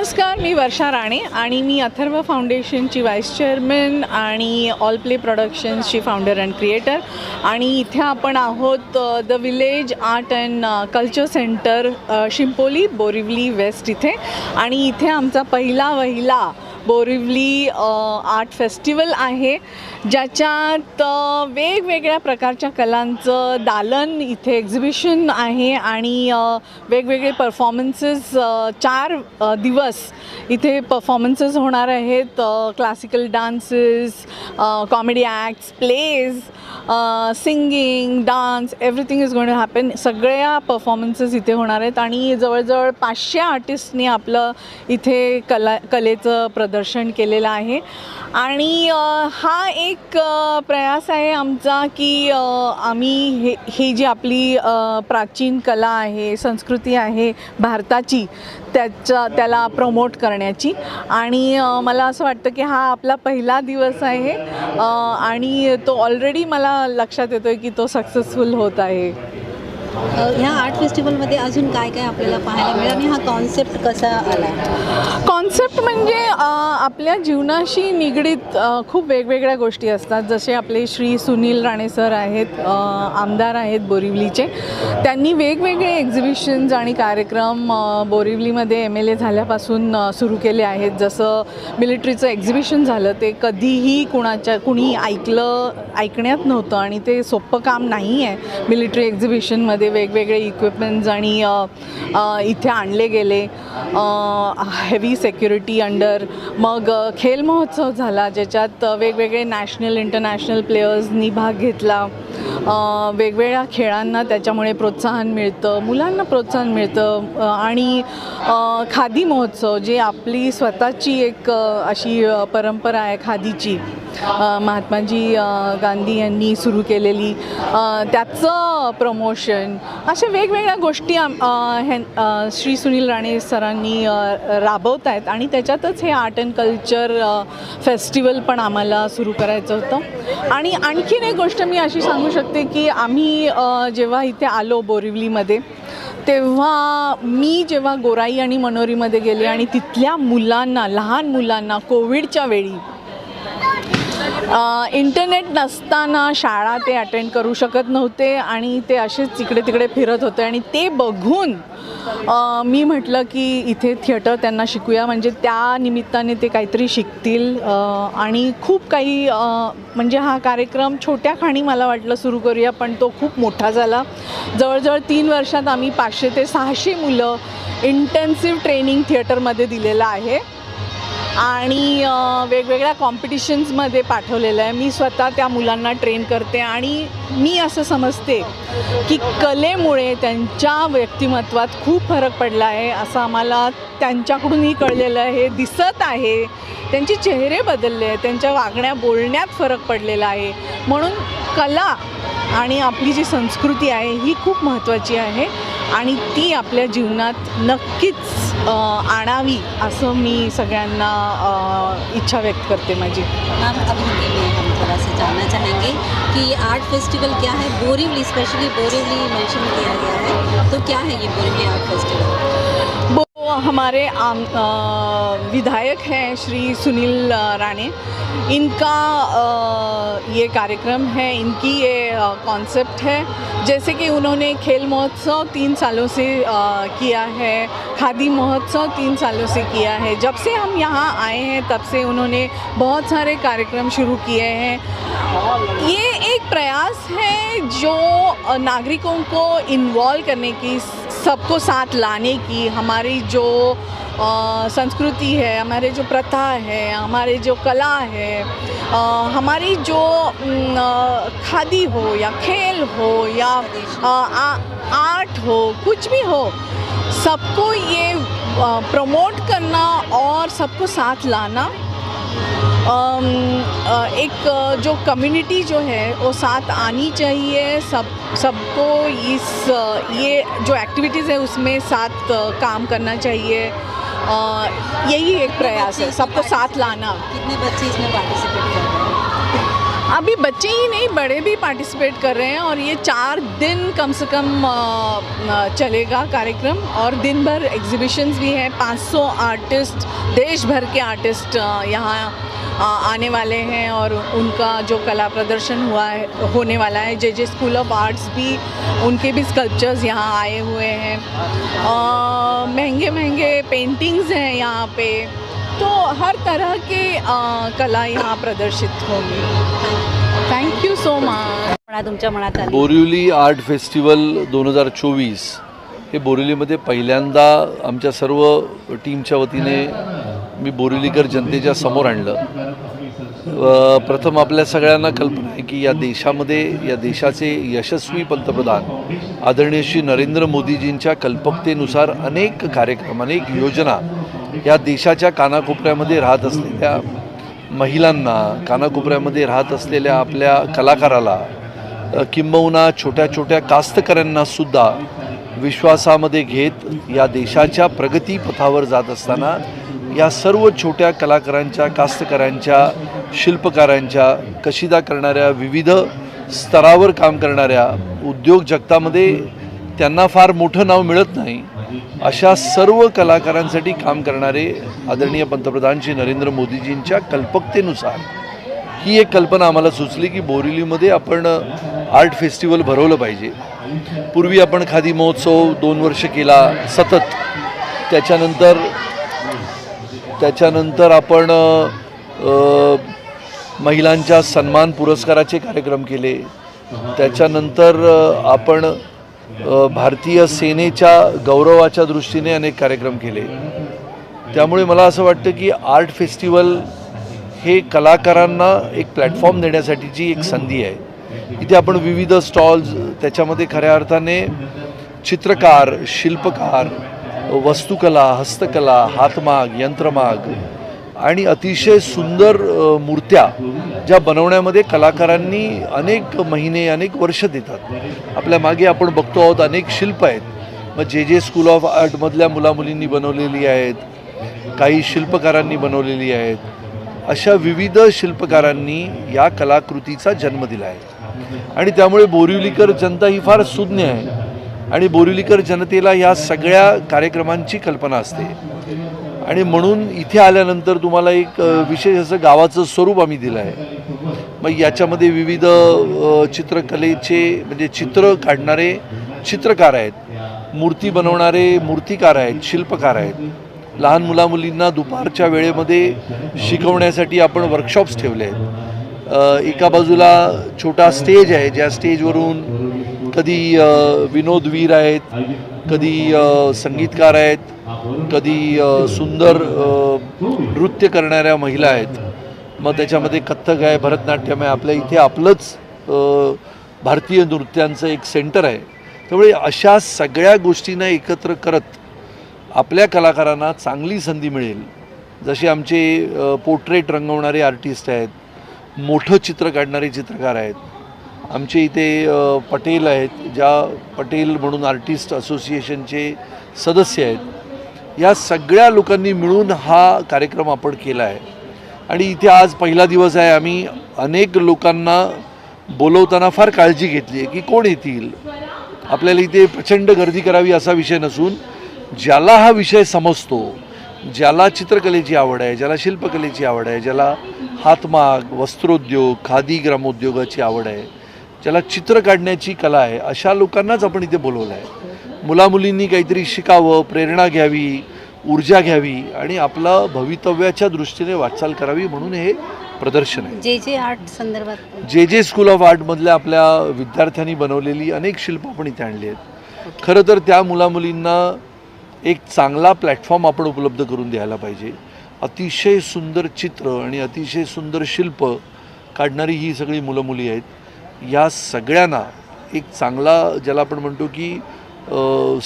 नमस्कार, मी वर्षा राणे आणि मी अथर्व फाउंडेशनची व्हाईस चेअरमन आणि ऑल प्ले प्रोडक्शन्सची फाउंडर अँड क्रिएटर. आणि इथे आपण आहोत the village art and culture centre Shimpoli Borivali west इथे. आणि इथे आमचा पहिला बोरिवली आर्ट फेस्टिवल आहे, ज्याच्यात वेगवेगळ्या प्रकारच्या कलांचं दालन इथे एक्झिबिशन आहे आणि वेगवेगळे परफॉर्मन्सेस 4 दिवस इथे परफॉर्मन्सेस होणार आहेत. Classical dances, comedy acts, plays, singing, dance, everything is going to happen. सगळ्या परफॉर्मन्सेस इथे होणार आहेत आणि जवळजवळ 500 आर्टिस्टनी आपलं इथे कलेचं प्रदर्शन केलेलं आहे. आणि हा एक प्रयास आहे आमचा की आम्ही ही जी आपली प्राचीन कला आहे, संस्कृती आहे भारताची, त्याला प्रमोट करण्याची. आणि मला असं वाटतं की हा आपला पहिला दिवस आहे आणि तो ऑलरेडी मला लक्षात येतो आहे की तो सक्सेसफुल होत आहे. ह्या आर्ट फेस्टिवलमध्ये अजून काय काय आपल्याला पाहायला मिळेल आणि हा कॉन्सेप्ट कसा आला? कॉन्सेप्ट म्हणजे आपल्या जीवनाशी निगडीत खूप वेगवेगळ्या गोष्टी असतात. जसे आपले श्री सुनील राणे सर आहेत, आमदार आहेत बोरिवलीचे. त्यांनी वेगवेगळे एक्झिबिशन्स आणि कार्यक्रम बोरिवलीमध्ये MLA झाल्यापासून सुरू केले आहेत. जसं मिलिटरीचं एक्झिबिशन झालं, ते कधीही कुणी ऐकण्यात नव्हतं आणि ते सोपं काम नाही आहे. मिलिटरी एक्झिबिशनमध्ये वेगवेगळे इक्विपमेंट्स आणि इथे आणले गेले हेवी सेक्युरिटी अंडर. मग खेल महोत्सव झाला, ज्याच्यात वेगवेगळे नॅशनल इंटरनॅशनल प्लेयर्सनी भाग घेतला. वेगवेगळ्या खेळांना त्याच्यामुळे प्रोत्साहन मिळतं, मुलांना प्रोत्साहन मिळतं. आणि खादी महोत्सव, जे आपली स्वतःची एक अशी परंपरा आहे खादीची, महात्माजी गांधी यांनी सुरू केलेली, त्याचं प्रमोशन, अशा वेगवेगळ्या गोष्टी श्री सुनील राणे सरांनी राबवत आहेत. आणि त्याच्यातच हे आर्ट अँड कल्चर फेस्टिवल पण आम्हाला सुरू करायचं होतं. आणि आणखीन एक गोष्ट मी अशी सांगू शकते की आम्ही जेव्हा इथे आलो बोरिवलीमध्ये, तेव्हा मी जेव्हा गोराई आणि मनोरीमध्ये गेले आणि तिथल्या मुलांना, लहान मुलांना कोविडच्या वेळी इंटरनेट नसताना शाळा ते अटेंड करू शकत नव्हते आणि ते असेच इकडे तिकडे फिरत होते. आणि ते बघून मी म्हटलं की इथे थिएटर त्यांना शिकूया, म्हणजे त्या निमित्ताने ते काहीतरी शिकतील. आणि खूप काही म्हणजे हा कार्यक्रम छोट्या खाणी मला वाटलं सुरू करूया, पण तो खूप मोठा झाला. जवळजवळ 3 वर्षात आम्ही 500 ते 600 मुलं इंटेन्सिव्ह ट्रेनिंग थिएटरमध्ये दिलेलं आहे आणि वेगवेगळ्या कॉम्पिटिशन्समध्ये पाठवलेलं आहे. मी स्वतः त्या मुलांना ट्रेन करते आणि मी असं समजते की कलेमुळे त्यांच्या व्यक्तिमत्वात खूप फरक पडला आहे, असं आम्हाला त्यांच्याकडूनही कळलेलं आहे, दिसत आहे. त्यांचे चेहरे बदलले आहेत, त्यांच्या वागण्या बोलण्यात फरक पडलेला आहे. म्हणून कला आणि आपली जी संस्कृती आहे ही खूप महत्त्वाची आहे आणि ती आपल्या जीवनात नक्कीच आणावी, असं मी सगळ्यांना इच्छा व्यक्त करते माझी. मैम, अभी के लिए हम थोड़ा सा जानना चाहेंगे कि आर्ट फेस्टिवल क्या है? बोरिवली, स्पेशली बोरिवली मेंशन किया गया है, तो क्या है ये बोरिवली आर्ट फेस्टिवल? वो हमारे विधायक हैं श्री सुनील राणे, इनका ये कार्यक्रम है, इनकी ये कॉन्सेप्ट है. जैसे कि उन्होंने खेल महोत्सव 3 सालों से किया है, खादी महोत्सव 3 सालों से किया है. जब से हम यहाँ आए हैं तब से उन्होंने बहुत सारे कार्यक्रम शुरू किए हैं. ये एक प्रयास है जो नागरिकों को इन्वॉल्व करने की, सबको साथ लाने की. हमारी जो संस्कृति है, हमारे जो प्रथा है, हमारे जो कला है, हमारी जो खादी हो या खेल हो या आर्ट हो, कुछ भी हो, सबको ये प्रमोट करना और सबको साथ लाना. एक जो कम्युनिटी जो है वो साथ आनी चाहिए. सबको ये जो एक्टिविटीज़ है उसमें साथ काम करना चाहिए. यही एक प्रयास है, सबको साथ लाना. कितने बच्चे इसमें पार्टिसिपेट कर रहे हैं? अभी बच्चे ही नहीं, बड़े भी पार्टिसिपेट कर रहे हैं और ये 4 दिन कम से कम चलेगा कार्यक्रम और दिन भर एग्जीबिशंस भी हैं। 500 आर्टिस्ट, देश भर के आर्टिस्ट यहाँ आने वाले हैं और उनका जो कला प्रदर्शन होने वाला है। जे स्कूल ऑफ आर्ट्स भी, उनके भी स्कल्पचर्स यहाँ आए हुए हैं। महंगे महंगे पेंटिंग्स हैं यहाँ पे, तो हर तरह के कला यहाँ प्रदर्शित होंगी। Thank you so much. तुमच्या मनात आली? बोरिवली आर्ट फेस्टिवल 2024 हे बोरिवलीमध्ये पहिल्यांदा आमच्या सर्व टीमच्या वतीने मी बोरिवलीकर जनतेच्या समोर आणलं। प्रथम आपल्या सगळ्यांना कल्पना आहे की या देशामध्ये, या देशाचे यशस्वी पंतप्रधान आदरणीय श्री नरेंद्र मोदीजींच्या कल्पकतेनुसार अनेक कार्यक्रम, अनेक योजना या देशाच्या कानाकोपऱ्यामध्ये राहत असलेल्या महिलांना, कानाकोपऱ्यामध्ये राहत असलेल्या आपल्या कलाकाराला, किंबहुना छोट्या छोट्या कास्तकऱ्यांना सुद्धा विश्वासामध्ये घेत या देशाच्या प्रगतीपथावर जात असताना या सर्व छोट्या कलाकारांच्या, कास्तकारांच्या, शिल्पकारांच्या, कशिदा करणाऱ्या, विविध स्तरावर काम करणाऱ्या, उद्योग जगतामध्ये त्यांना फार मोठं नाव मिळत नाही अशा सर्व कलाकारांसाठी काम करणारे आदरणीय पंतप्रधान श्री नरेंद्र मोदीजींच्या कल्पकतेनुसार ही एक कल्पना आम्हाला सुचली की बोरिवलीमध्ये आपण आर्ट फेस्टिवल भरवलं पाहिजे। पूर्वी आपण खादी महोत्सव 2 वर्ष केला सतत, त्याच्यानंतर आपण महिलांच्या सन्मान पुरस्काराचे कार्यक्रम केले, त्याच्यानंतर आपण भारतीय सेनेच्या गौरवाच्या दृष्टीने अनेक कार्यक्रम केले। त्यामुळे मला असं वाटतं की आर्ट फेस्टिवल हे कलाकारांना एक प्लॅटफॉर्म देण्यासाठीची एक संधी आहे। इथे आपण विविध स्टॉल्स, त्याच्यामध्ये खऱ्या अर्थाने चित्रकार, शिल्पकार, वस्तुकला, हस्तकला, हातमाग, यंत्रमाग आणि अतिशय सुंदर मूर्त्या ज्या बनवण्यामध्ये कलाकारांनी अनेक महिने, अनेक वर्ष देतात। आपल्या मागे आपण बघतो आहोत अनेक शिल्प आहेत, मग जे स्कूल ऑफ आर्टमधल्या मुलामुलींनी बनवलेली आहेत, काही शिल्पकारांनी बनवलेली आहेत। अशा विविध शिल्पकारांनी या कलाकृतीचा जन्म दिला आहे आणि त्यामुळे बोरिवलीकर जनता ही फार सुज्ञ आहे आणि बोरिवलीकर जनतेला या सगळ्या कार्यक्रमांची कल्पना असते आणि म्हणून इथे आल्यानंतर तुम्हाला एक विशेष असं गावाचं स्वरूप आम्ही दिलं आहे। मग याच्यामध्ये विविध चित्रकलेचे, म्हणजे चित्र काढणारे चित्रकार आहेत, मूर्ती बनवणारे मूर्तिकार आहेत, शिल्पकार आहेत। लहान मुलामुलींना दुपारच्या वेळेमध्ये शिकवण्यासाठी आपण वर्कशॉप्स ठेवले आहेत। एका बाजूला छोटा स्टेज आहे, ज्या स्टेजवरून कधी विनोदवीर आहेत, कधी संगीतकार आहेत, कधी सुंदर नृत्य करणाऱ्या महिला आहेत, मग त्याच्यामध्ये कथ्थक आहे, भरतनाट्यम आहे। आपल्या इथे आपलंच भारतीय नृत्यांचं एक सेंटर आहे। त्यामुळे अशा सगळ्या गोष्टींना एकत्र करत आपल्या कलाकारांना चांगली संधी मिळेल। जसे आमचे पोर्ट्रेट रंगवणारे आर्टिस्ट आहेत, मोठं चित्र काढणारे चित्रकार आहेत, आमचे इथे पटेल आहेत, ज्या पटेल म्हणून आर्टिस्ट असोसिएशनचे सदस्य आहेत। या सगळ्या लोकांनी मिळून हा कार्यक्रम आपण केला आहे आणि इथे आज पहिला दिवस आहे। आम्ही अनेक लोकांना बोलवताना फार काळजी घेतली आहे की कोण येतील। आपल्याला इथे प्रचंड गर्दी करावी असा विषय नसून ज्याला हा विषय समजतो, ज्याला चित्रकलेची आवड आहे, ज्याला शिल्पकलेची आवड आहे, ज्याला हातमाग, वस्त्रोद्योग, खादी ग्रामोद्योगाची आवड आहे, ज्याला चित्र काढण्याची कला आहे, अशा लोकांनाच आपण इथे बोलवलं आहे। मुलामुलींनी काहीतरी शिकावं, प्रेरणा घ्यावी, ऊर्जा घ्यावी आणि आपला भवितव्याच्या दृष्टीने वाटचाल करावी म्हणून हे प्रदर्शन आहे। जे आर्ट संदर्भात जे स्कूल ऑफ आर्टमधल्या आपल्या विद्यार्थ्यांनी बनवलेली अनेक शिल्प आपण इथे आणली आहेत। खरं तर त्या मुलामुलींना एक चांगला प्लॅटफॉर्म आपण उपलब्ध करून द्यायला पाहिजे। अतिशय सुंदर चित्र आणि अतिशय सुंदर शिल्प काढणारी ही सगळी मुलं मुली आहेत। या सगळ्यांना एक चांगला, ज्याला आपण म्हणतो की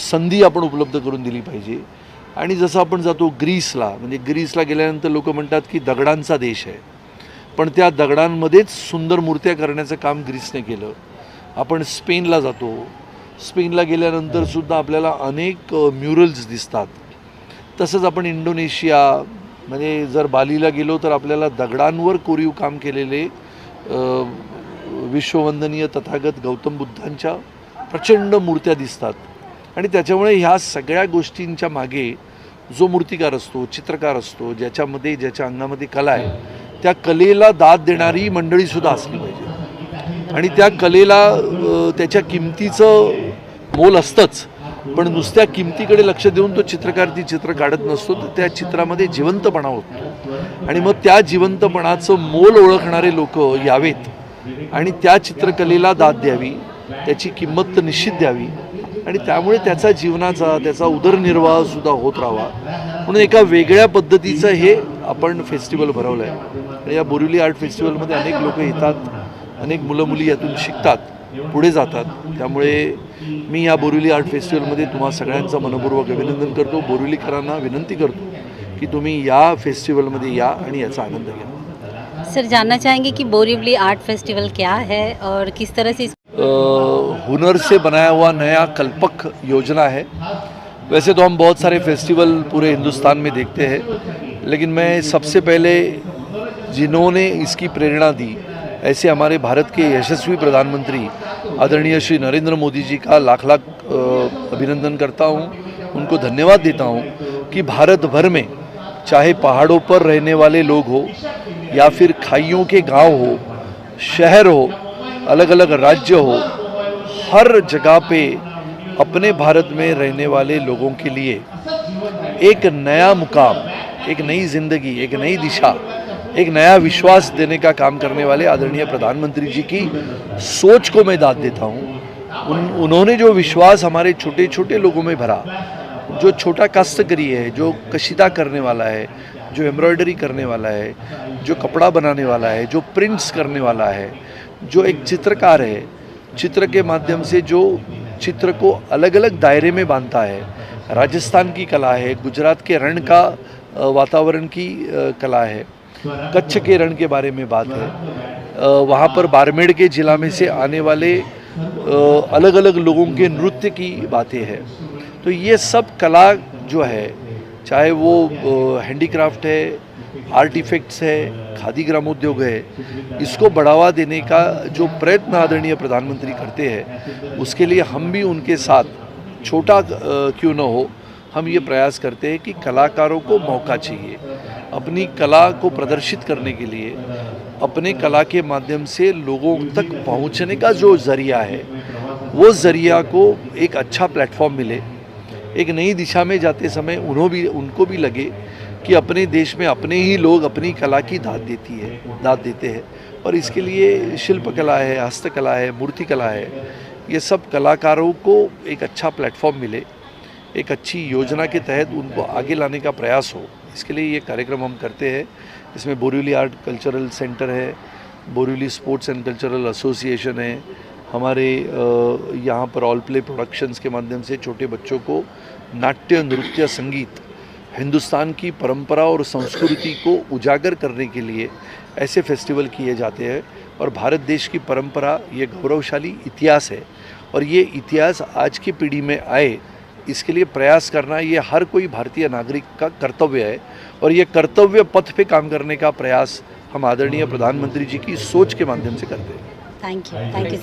संधी आपण उपलब्ध करून दिली पाहिजे। आणि जसं आपण जातो ग्रीसला, म्हणजे ग्रीसला गेल्यानंतर लोक म्हणतात की दगडांचा देश आहे, पण त्या दगडांमध्येच सुंदर मूर्त्या करण्याचं काम ग्रीसने केलं। आपण स्पेनला जातो, स्पेनला गेल्यानंतर सुद्धा आपल्याला अनेक म्युरल्स दिसतात। तसंच आपण इंडोनेशिया, म्हणजे जर बालीला गेलो तर आपल्याला दगडांवर कोरीव काम केलेले विश्ववंदनीय तथागत गौतम बुद्धांच्या प्रचंड मूर्त्या दिसतात आणि त्याच्यामुळे ह्या सगळ्या गोष्टींच्या मागे जो मूर्तिकार असतो, चित्रकार असतो, ज्याच्या अंगामध्ये कला आहे, त्या कलेला दाद देणारी मंडळीसुद्धा असली पाहिजे आणि त्या कलेला त्याच्या किमतीचं मोल असतंच, पण नुसत्या किमतीकडे लक्ष देऊन तो चित्रकार ती चित्र काढत नसतो, तर त्या चित्रामध्ये जिवंतपणा होतो आणि मग त्या जिवंतपणाचं मोल ओळखणारे लोक यावेत आणि त्या चित्रकलेला दाद द्यावी, त्याची किंमत निश्चित द्यावी आणि त्यामुळे त्याचा जीवनाचा, त्याचा उदरनिर्वाहसुद्धा होत राहावा म्हणून एका वेगळ्या पद्धतीचं हे आपण फेस्टिवल भरवलं आहे. आणि या बोरिवली आर्ट फेस्टिवलमध्ये अनेक लोक येतात, अनेक मुलं मुली यातून शिकतात, पुढे जातात. त्यामुळे मी या बोरिवली आर्ट फेस्टिवलमध्ये तुम्हा सगळ्यांचं मनपूर्वक अभिनंदन करतो. बोरिवलीकरांना विनंती करतो की तुम्ही या फेस्टिवलमध्ये या आणि याचा आनंद घ्या. सर, जानना चाहेंगे कि बोरीवली आर्ट फेस्टिवल क्या है और किस तरह से हुनर से बनाया हुआ नया कल्पक योजना है. वैसे तो हम बहुत सारे फेस्टिवल पूरे हिंदुस्तान में देखते हैं, लेकिन मैं सबसे पहले जिन्होंने इसकी प्रेरणा दी ऐसे हमारे भारत के यशस्वी प्रधानमंत्री आदरणीय श्री नरेंद्र मोदी जी का लाख लाख अभिनंदन करता हूँ, उनको धन्यवाद देता हूँ कि भारत भर में चाहे पहाड़ों पर रहने वाले लोग हो या फिर खाइयों के गांव हो, शहर हो, अलग अलग राज्य हो, हर जगह पे अपने भारत में रहने वाले लोगों के लिए एक नया मुकाम, एक नई जिंदगी, एक नई दिशा, एक नया विश्वास देने का काम करने वाले आदरणीय प्रधानमंत्री जी की सोच को मैं दाद देता हूँ. उन्होंने जो विश्वास हमारे छोटे छोटे लोगों में भरा, जो छोटा काश्तकरी है, जो कशीदा करने वाला है, जो एम्ब्रॉयडरी करने वाला है, जो कपड़ा बनाने वाला है, जो प्रिंट्स करने वाला है, जो एक चित्रकार है, चित्र के माध्यम से जो चित्र को अलग अलग दायरे में बांधता है. राजस्थान की कला है, गुजरात के रण का वातावरण की कला है, कच्छ के रण के बारे में बात है, वहाँ पर बाड़मेर के जिला में से आने वाले अलग अलग लोगों के नृत्य की बातें हैं. तो ये सब कला जो है, चाहे वो हैंडीक्राफ्ट है, आर्टिफैक्ट्स है, खादी ग्रामोद्योग है, इसको बढ़ावा देने का जो प्रयत्न आदरणीय प्रधानमंत्री करते हैं, उसके लिए हम भी उनके साथ, छोटा क्यों न हो, हम ये प्रयास करते हैं कि कलाकारों को मौका चाहिए अपनी कला को प्रदर्शित करने के लिए. अपने कला के माध्यम से लोगों तक पहुंचने का जो ज़रिया है, वो ज़रिया को एक अच्छा प्लेटफॉर्म मिले. एक नई दिशा में जाते समय उनको भी लगे कि अपने देश में अपने ही लोग अपनी कला की दाद देते हैं. और इसके लिए शिल्पकला है, हस्तकला है, मूर्तिकला है, ये सब कलाकारों को एक अच्छा प्लेटफॉर्म मिले, एक अच्छी योजना के तहत उनको आगे लाने का प्रयास हो. इसके लिए ये कार्यक्रम हम करते हैं. इसमें बोरिवली आर्ट कल्चरल सेंटर है, Borivali sports end cultural association है, हमारे यहाँ पर ऑल प्ले प्रोडक्शंस के माध्यम से छोटे बच्चों को नाट्य, नृत्य, संगीत, हिंदुस्तान की परंपरा और संस्कृति को उजागर करने के लिए ऐसे फेस्टिवल किए जाते हैं. और भारत देश की परंपरा ये गौरवशाली इतिहास है और ये इतिहास आज की पीढ़ी में आए, इसके लिए प्रयास करना ये हर कोई भारतीय नागरिक का कर्तव्य है. और ये कर्तव्य पथ पे काम करने का प्रयास हम आदरणीय प्रधानमंत्री जी की सोच के माध्यम से करते हैं. Thank you.